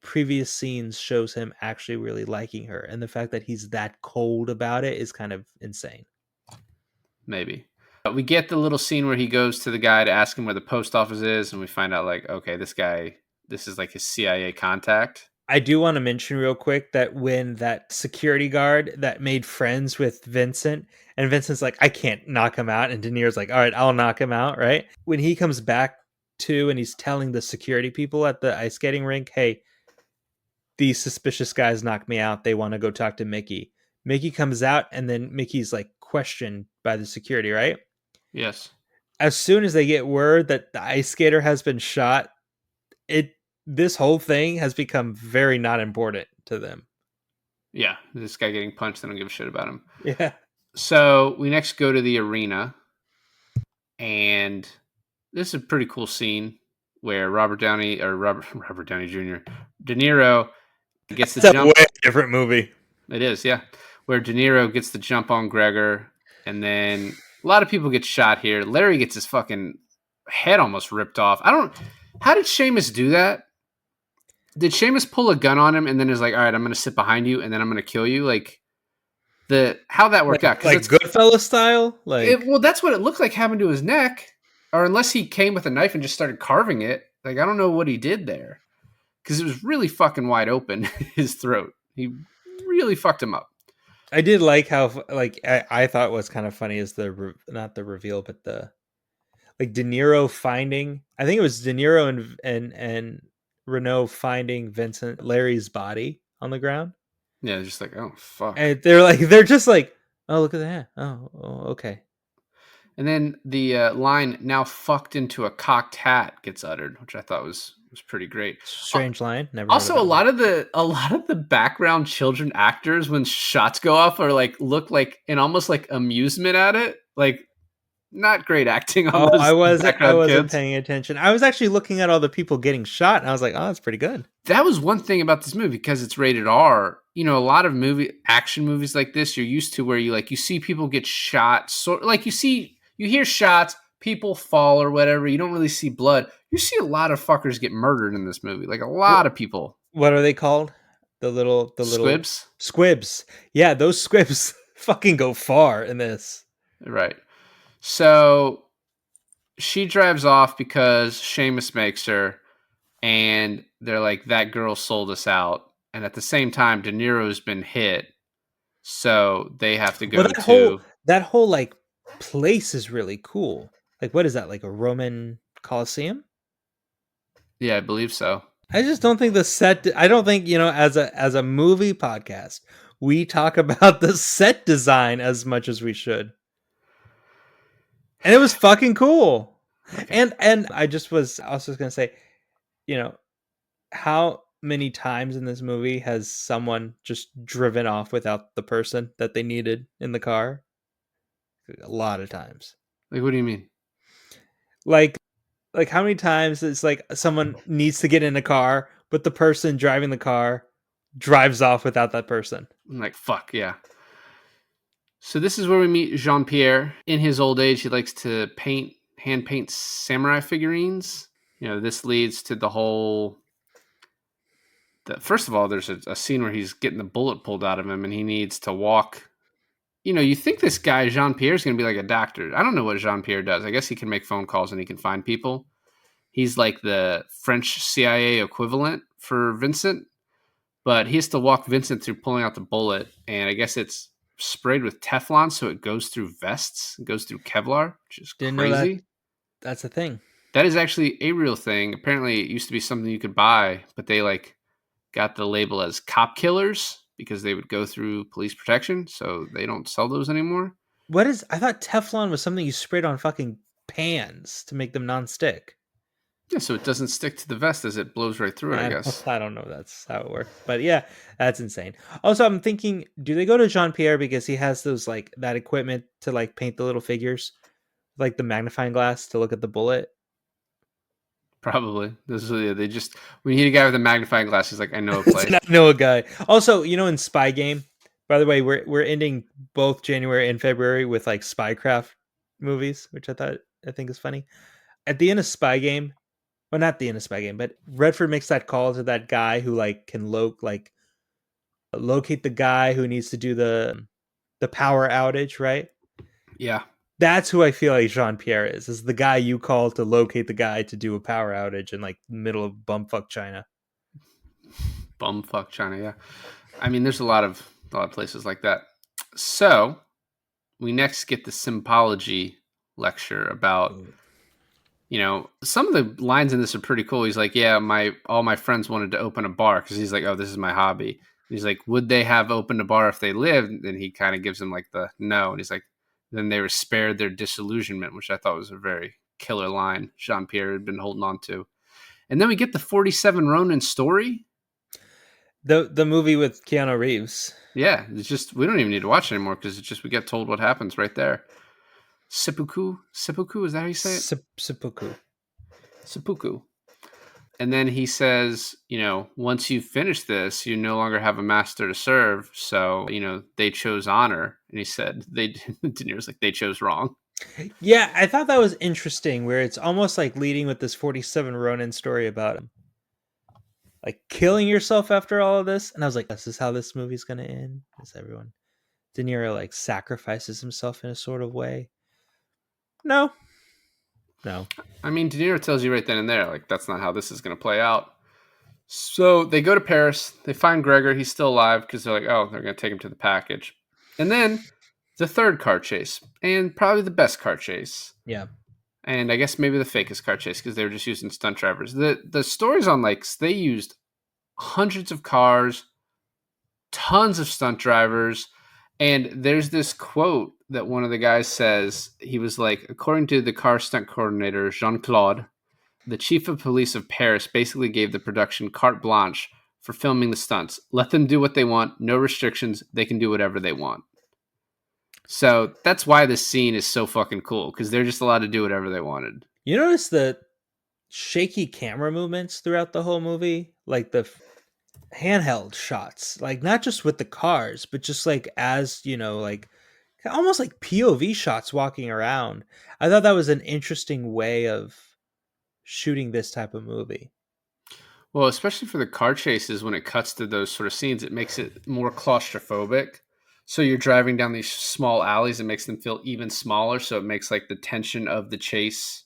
S1: previous scenes shows him actually really liking her, and the fact that he's that cold about it is kind of insane.
S2: Maybe. We get the little scene where he goes to the guy to ask him where the post office is, and we find out like, okay, this is like his CIA contact.
S1: I do want to mention real quick that when that security guard that made friends with Vincent, and Vincent's like, I can't knock him out, and De Niro's like, all right, I'll knock him out, right? When he comes back to, and he's telling the security people at the ice skating rink, hey, these suspicious guys knocked me out. They want to go talk to Mickey. Mickey comes out, and then Mickey's like questioned by the security, right?
S2: Yes.
S1: As soon as they get word that the ice skater has been shot, this whole thing has become very not important to them.
S2: Yeah, this guy getting punched, they don't give a shit about him.
S1: Yeah.
S2: So we next go to the arena, and this is a pretty cool scene where Robert Downey Jr., De Niro gets the
S1: It's a
S2: jump.
S1: way different movie.
S2: It is, yeah. where De Niro gets the jump on Gregor, and then a lot of people get shot here. Larry gets his fucking head almost ripped off. How did Seamus do that? Did Seamus pull a gun on him and then is like, all right, I'm going to sit behind you and then I'm going to kill you? Like, how that worked out?
S1: Like Goodfellas style?
S2: Well, that's what it looked like happened to his neck. Or unless he came with a knife and just started carving it. Like, I don't know what he did there. Because it was really fucking wide open, his throat. He really fucked him up.
S1: I did like how, like, I thought was kind of funny is not the reveal, but the, like, De Niro finding, I think it was De Niro and Reno finding Larry's body on the ground.
S2: Yeah, just like, oh, fuck.
S1: And they're just like, oh, look at that. Oh, okay.
S2: And then the line, now fucked into a cocked hat, gets uttered, which I thought was pretty great.
S1: Strange line. Never.
S2: Also, a lot of the background children actors, when shots go off, are like look like in almost like amusement at it. Like, not great acting on those.
S1: I wasn't
S2: kids.
S1: paying attention. I was actually looking at all the people getting shot, and I was like, oh, that's pretty good.
S2: That was one thing about this movie, because it's rated R. You know, a lot of action movies like this, you're used to where you see people get shot. So like you hear shots, people fall or whatever. You don't really see blood. You see a lot of fuckers get murdered in this movie. Like a lot of people.
S1: What are they called? The little
S2: squibs?
S1: Squibs. Yeah, those squibs fucking go far in this.
S2: Right. So she drives off because Seamus makes her, and they're like, that girl sold us out. And at the same time, De Niro's been hit, so they have to go
S1: that whole like place is really cool. Like, what is that? Like a Roman Colosseum?
S2: Yeah, I believe so.
S1: I just don't think the set. I don't think, as a movie podcast, we talk about the set design as much as we should. And it was fucking cool. Okay. And I was just gonna say, how many times in this movie has someone just driven off without the person that they needed in the car? A lot of times.
S2: Like, what do you mean?
S1: Like how many times it's like someone needs to get in a car, but the person driving the car drives off without that person?
S2: I'm like, fuck, yeah. So this is where we meet Jean-Pierre. In his old age, he likes to hand paint samurai figurines. This leads to the whole... First of all, there's a scene where he's getting the bullet pulled out of him and he needs to walk. You think this guy, Jean-Pierre, is going to be like a doctor. I don't know what Jean-Pierre does. I guess he can make phone calls and he can find people. He's like the French CIA equivalent for Vincent. But he has to walk Vincent through pulling out the bullet. And I guess it's sprayed with Teflon, so it goes through vests. It goes through Kevlar, which is
S1: Didn't
S2: crazy.
S1: Know that's a thing.
S2: That is actually a real thing. Apparently, it used to be something you could buy, but they got the label as cop killers because they would go through police protection, so they don't sell those anymore.
S1: I thought Teflon was something you sprayed on fucking pans to make them non-stick.
S2: Yeah, so it doesn't stick to the vest as it blows right through it, I guess.
S1: I don't know if that's how it works. But yeah, that's insane. Also, I'm thinking, do they go to Jean-Pierre because he has those that equipment to paint the little figures? Like the magnifying glass to look at the bullet?
S2: Probably. They just, when you hit a guy with a magnifying glass, he's like, I know a place.
S1: I know a guy. Also, in Spy Game, by the way, we're ending both January and February with spycraft movies, which I think is funny. At the end of Spy Game, well, not the end of Spy Game, but Redford makes that call to that guy who can locate the guy who needs to do the power outage, right?
S2: Yeah.
S1: That's who I feel like Jean-Pierre is the guy you call to locate the guy to do a power outage in middle of bumfuck China.
S2: Bumfuck China, yeah. I mean, there's a lot of places like that. So we next get the symbology lecture about, some of the lines in this are pretty cool. He's like, yeah, all my friends wanted to open a bar because he's like, oh, this is my hobby. And he's like, would they have opened a bar if they lived? And he kind of gives him the no. And he's like, then they were spared their disillusionment, which I thought was a very killer line Jean-Pierre had been holding on to. And then we get the 47 Ronin story.
S1: The movie with Keanu Reeves. Yeah,
S2: it's just, we don't even need to watch it anymore because it's just, we get told what happens right there. Seppuku, is that how you say it?
S1: Seppuku.
S2: And then he says, once you finish this, you no longer have a master to serve. So, they chose honor. And he said, De Niro's like, they chose wrong.
S1: Yeah, I thought that was interesting, where it's almost like leading with this 47 Ronin story about him, like killing yourself after all of this. And I was like, this is how this movie's going to end. Is everyone De Niro like sacrifices himself in a sort of way? No.
S2: I mean, De Niro tells you right then and there, like, that's not how this is going to play out. So they go to Paris. They find Gregor. He's still alive because they're like, oh, they're going to take him to the package. And then the third car chase, and probably the best car chase.
S1: Yeah.
S2: And I guess maybe the fakest car chase because they were just using stunt drivers. The stories on like they used hundreds of cars, tons of stunt drivers, and there's this quote that one of the guys says. He was like, according to the car stunt coordinator Jean-Claude, the chief of police of Paris basically gave the production carte blanche for filming the stunts. Let them do what they want, no restrictions. They can do whatever they want. So that's why this scene is so fucking cool, because they're just allowed to do whatever they wanted.
S1: You notice the shaky camera movements throughout the whole movie? Like the handheld shots, like not just with the cars, but just like as, like almost like POV shots walking around. I thought that was an interesting way of shooting this type of movie.
S2: Well, especially for the car chases, when it cuts to those sort of scenes, it makes it more claustrophobic. So you're driving down these small alleys, it makes them feel even smaller. So it makes like the tension of the chase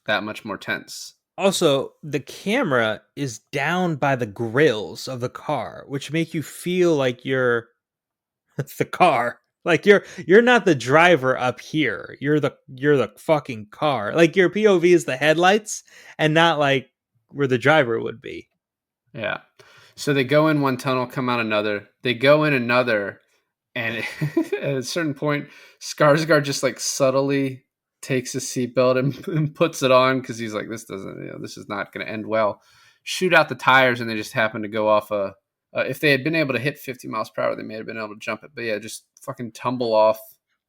S2: that much more tense.
S1: Also, the camera is down by the grills of the car, which make you feel like you're the car. Like you're not the driver up here. You're the fucking car. Like your POV is the headlights and not like where the driver would be.
S2: Yeah. So they go in one tunnel, come out another. They go in another, and at a certain point, Skarsgård just like subtly takes his seatbelt and puts it on because he's like, this is not going to end well. Shoot out the tires, and they just happen to go off if they had been able to hit 50 miles per hour, they may have been able to jump it. But yeah, just fucking tumble off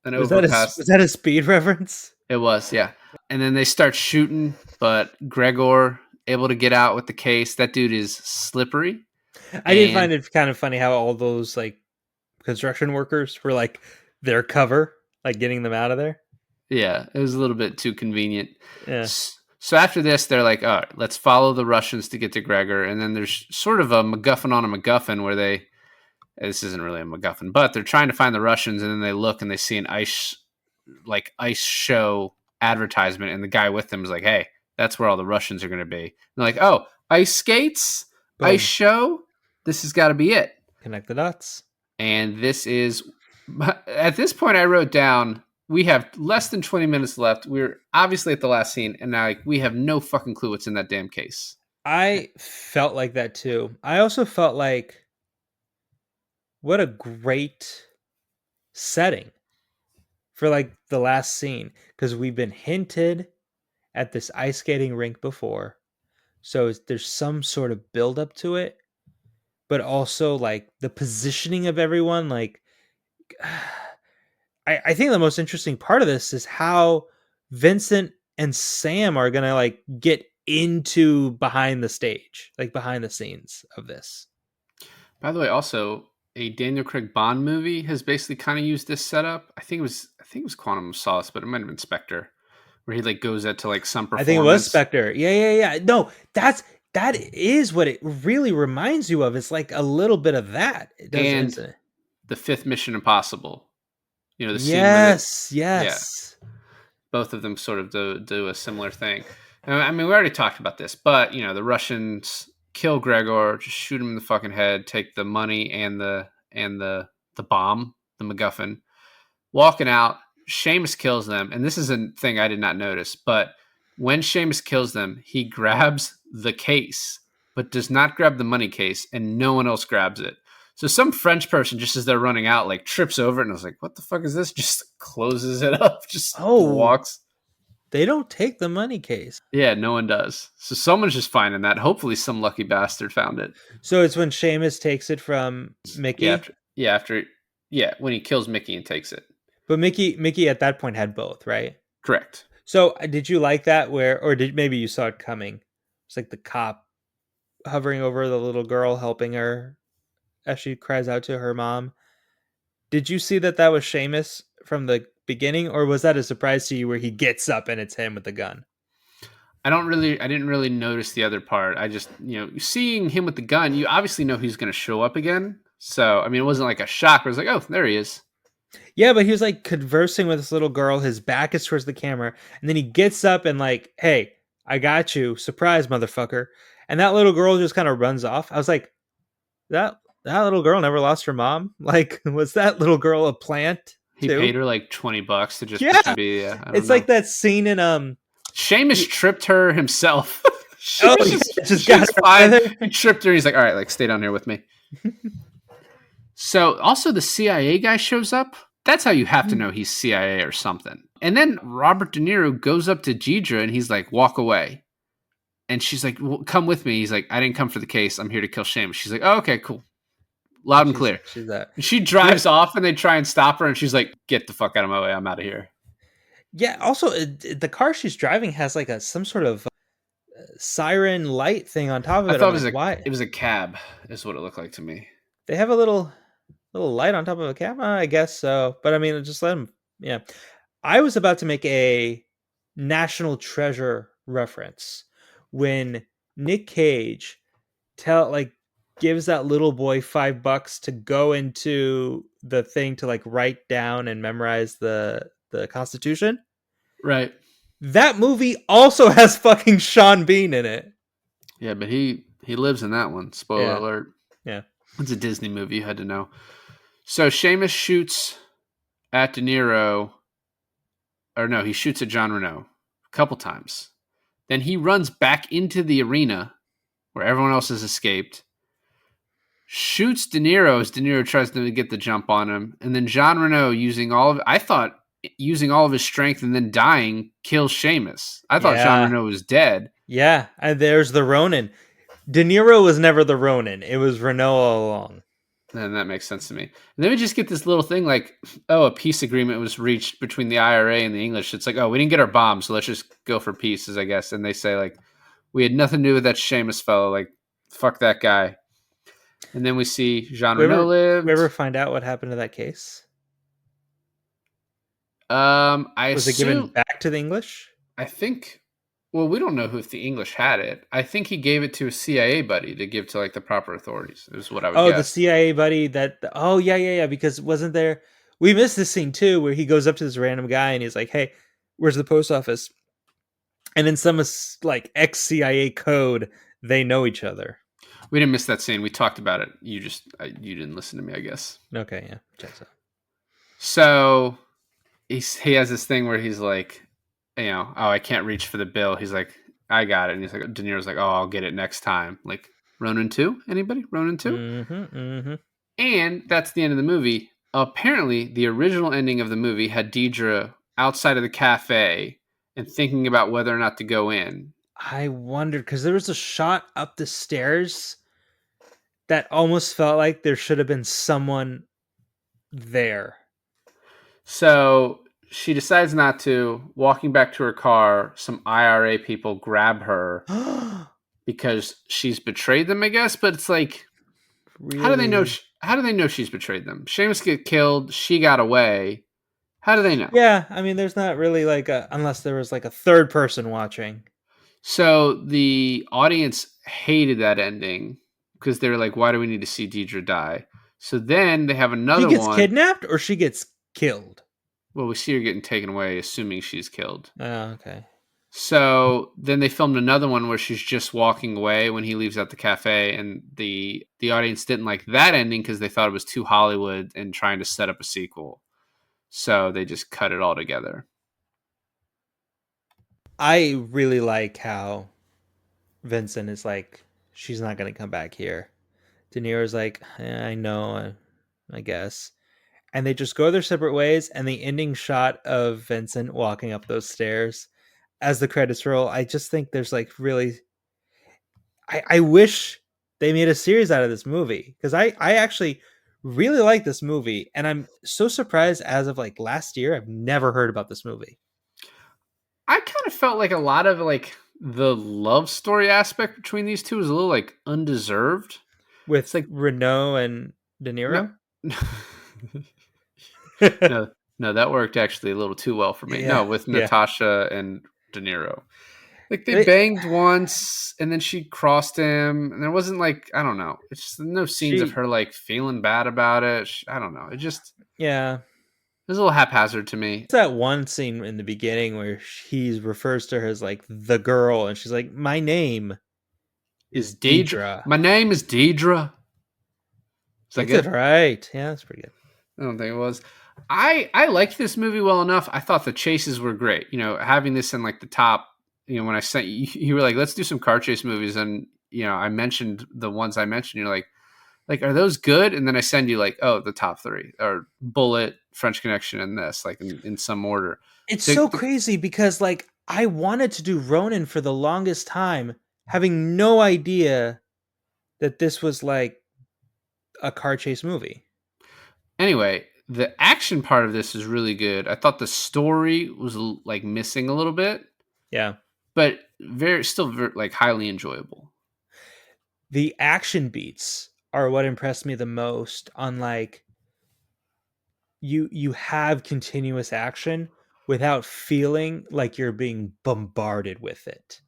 S2: an overpass.
S1: Was that a speed reference?
S2: It was, yeah. And then they start shooting, but Gregor able to get out with the case. That dude is slippery.
S1: I did find it kind of funny how all those like construction workers were like their cover, like getting them out of there.
S2: Yeah, it was a little bit too convenient.
S1: Yeah.
S2: So after this, they're like, all right, let's follow the Russians to get to Gregor. And then there's sort of a MacGuffin on a MacGuffin where this isn't really a MacGuffin, but they're trying to find the Russians. And then they look and they see an ice show advertisement. And the guy with them is like, hey, that's where all the Russians are going to be. And they're like, oh, ice skates,
S1: Boom.
S2: Ice show. This has got to be it.
S1: Connect the dots.
S2: And this is, at this point, I wrote down, we have less than 20 minutes left. We're obviously at the last scene, and now we have no fucking clue what's in that damn case.
S1: I felt like that too. I also felt like, what a great setting for like the last scene, because we've been hinted at this ice skating rink before, so there's some sort of build up to it, but also like the positioning of everyone. Like, I think the most interesting part of this is how Vincent and Sam are gonna like get into behind the stage, like behind the scenes of this.
S2: By the way, also a Daniel Craig Bond movie has basically kind of used this setup. I think it was Quantum of Solace, but it might have been Spectre, where he like goes out to like some performance.
S1: I think it was Spectre. Yeah. No, that is what it really reminds you of. It's like a little bit of that. It does,
S2: and
S1: isn't it?
S2: The fifth Mission Impossible. The scene
S1: yes.
S2: Yeah, both of them sort of do a similar thing. I mean, we already talked about this, but the Russians kill Gregor, just shoot him in the fucking head, take the money and the bomb, the MacGuffin. Walking out, Seamus kills them, and this is a thing I did not notice, but when Seamus kills them, he grabs the case, but does not grab the money case, and no one else grabs it. So some French person, just as they're running out, like trips over it, and I was like, what the fuck is this? Just closes it up, just walks.
S1: They don't take the money case.
S2: Yeah, no one does. So someone's just finding that. Hopefully some lucky bastard found it.
S1: So it's when Seamus takes it from Mickey?
S2: When he kills Mickey and takes it.
S1: But Mickey at that point had both, right?
S2: Correct.
S1: So did you like that maybe you saw it coming? It's like the cop hovering over the little girl, helping her as she cries out to her mom. Did you see that that was Seamus from the beginning, or was that a surprise to you where he gets up and it's him with the gun?
S2: I didn't really notice the other part. I just, seeing him with the gun, you obviously know he's going to show up again. So, I mean, it wasn't like a shock. It was like, oh, there he is.
S1: Yeah, but he was like conversing with this little girl. His back is towards the camera, and then he gets up and like, "Hey, I got you, surprise, motherfucker!" And that little girl just kind of runs off. I was like, that little girl never lost her mom. Like, was that little girl a plant
S2: He
S1: too?
S2: paid her like $20 to just
S1: Yeah,
S2: pretend to be. I don't
S1: it's
S2: know.
S1: like that scene in
S2: Seamus tripped her himself. she
S1: Oh,
S2: was
S1: yeah,
S2: just,
S1: just
S2: she
S1: got
S2: was
S1: her
S2: fine.
S1: together.
S2: He tripped her. He's like, all right, like stay down here with me. So also the CIA guy shows up. That's how you have to know he's CIA or something. And then Robert De Niro goes up to Deidre and he's like, walk away. And she's like, well, come with me. He's like, I didn't come for the case. I'm here to kill Seamus. She's like, oh, okay, cool. Loud and clear.
S1: She's that.
S2: And she drives off and they try and stop her. And she's like, get the fuck out of my way. I'm out of here.
S1: Yeah. Also, the car she's driving has like some sort of siren light thing on top of it.
S2: I thought
S1: why?
S2: it was a cab is what it looked like to me.
S1: They have a little light on top of a camera, I guess so. But I mean, just let them. Yeah, I was about to make a National Treasure reference when Nick Cage gives that little boy $5 to go into the thing to like write down and memorize the Constitution.
S2: Right.
S1: That movie also has fucking Sean Bean in it.
S2: Yeah, but he lives in that one. Spoiler alert.
S1: Yeah.
S2: It's a Disney movie. You had to know. So Seamus shoots at De Niro. Or no, he shoots at John Reno a couple times. Then he runs back into the arena where everyone else has escaped. Shoots De Niro as De Niro tries to get the jump on him. And then John Reno using all of his strength and then dying kills Seamus. I thought John Reno was dead.
S1: Yeah, and there's the Ronin. De Niro was never the Ronin. It was Reno all along.
S2: And that makes sense to me. And then we just get this little thing like, oh, a peace agreement was reached between the IRA and the English. It's like, oh, we didn't get our bombs, so let's just go for pieces, I guess. And they say, like, we had nothing to do with that Seamus fellow. Like, fuck that guy. And then we see Jean Reno live.
S1: We ever find out what happened to that case? Was it given back to the English?
S2: I think. Well, we don't know if the English had it. I think he gave it to a CIA buddy to give to like the proper authorities. Is what I would guess.
S1: The CIA buddy yeah. Because wasn't there? We missed this scene too, where he goes up to this random guy and he's like, "Hey, where's the post office?" And in some like ex-CIA code, they know each other.
S2: We didn't miss that scene. We talked about it. You didn't listen to me, I guess.
S1: Okay, yeah, checks out.
S2: So he has this thing where he's like, oh, I can't reach for the bill. He's like, I got it. And he's like, De Niro's like, oh, I'll get it next time. Like, Ronin 2? Anybody? Ronin 2?
S1: Mm-hmm, mm-hmm.
S2: And that's the end of the movie. Apparently, the original ending of the movie had Deidre outside of the cafe and thinking about whether or not to go in.
S1: I wondered, because there was a shot up the stairs that almost felt like there should have been someone there.
S2: So she decides not to. Walking back to her car, some IRA people grab her because she's betrayed them, I guess. But it's like, really? How do they know? How do they know she's betrayed them? Seamus get killed. She got away. How do they know?
S1: Yeah, I mean, there's not really unless there was like a third person watching.
S2: So the audience hated that ending because they were like, "Why do we need to see Deidre die?" So then they have another one. She
S1: gets kidnapped or she gets killed?
S2: Well, we see her getting taken away, assuming she's killed.
S1: Oh, okay.
S2: So then they filmed another one where she's just walking away when he leaves at the cafe, and the audience didn't like that ending because they thought it was too Hollywood and trying to set up a sequel. So they just cut it all together.
S1: I really like how Vincent is like, she's not going to come back here. De Niro's like, I know, I guess. And they just go their separate ways, and the ending shot of Vincent walking up those stairs as the credits roll, I just think there's like really... I wish they made a series out of this movie, because I actually really like this movie, and I'm so surprised as of like last year, I've never heard about this movie.
S2: I kind of felt like a lot of like the love story aspect between these two is a little like undeserved.
S1: With
S2: It's like
S1: Reno and De
S2: no,
S1: Niro.
S2: no, no, that worked actually a little too well for me. No,
S1: Yeah,
S2: with
S1: yeah.
S2: Natascha and De Niro. Like they
S1: They-
S2: banged once and then she crossed him and there wasn't like, I don't know. It's just no scenes of
S1: She,
S2: her like feeling bad about it. I don't know. It
S1: yeah.
S2: was a little haphazard to me.
S1: It's that one scene in the beginning where he refers to her as like the girl, and she's like, "My name is
S2: Deidre.
S1: Deidre."
S2: My name is Deidre. Is that
S1: You did
S2: good?
S1: right. Yeah, that's pretty good.
S2: I don't think it was. I liked this movie well enough. I thought the chases were great. You know, having this in like the top. You know, when I sent you, you were like, "Let's do some car chase movies," and you know, I mentioned the ones I mentioned. You're like, are those good? And then I send you like, oh, the top three or Bullet, French Connection, and this, like in some order.
S1: It's
S2: The,
S1: so
S2: the,
S1: crazy because like I wanted to do Ronin for the longest time, having no idea that this was like a car chase movie.
S2: anyway, the action part of this is really good. I thought the story was like missing a little bit,
S1: Yeah.
S2: but still very like highly enjoyable.
S1: The action beats are what impressed me the most on like you have continuous action without feeling like you're being bombarded with it.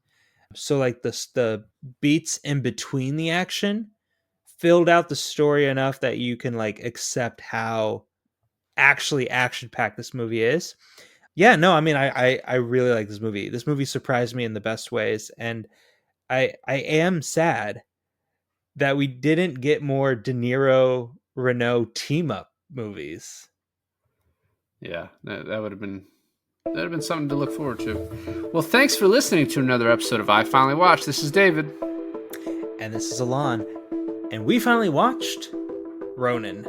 S1: So like the beats in between the action filled out the story enough that you can like accept how actually action packed this movie is. Yeah, no, I mean I really like this movie. This movie surprised me in the best ways, and I am sad that we didn't get more De Niro Renault team up movies.
S2: Yeah, that would have been something to look forward to. Well, thanks for listening to another episode of I Finally Watched. This is David.
S1: And this is Alon, and we finally watched Ronin.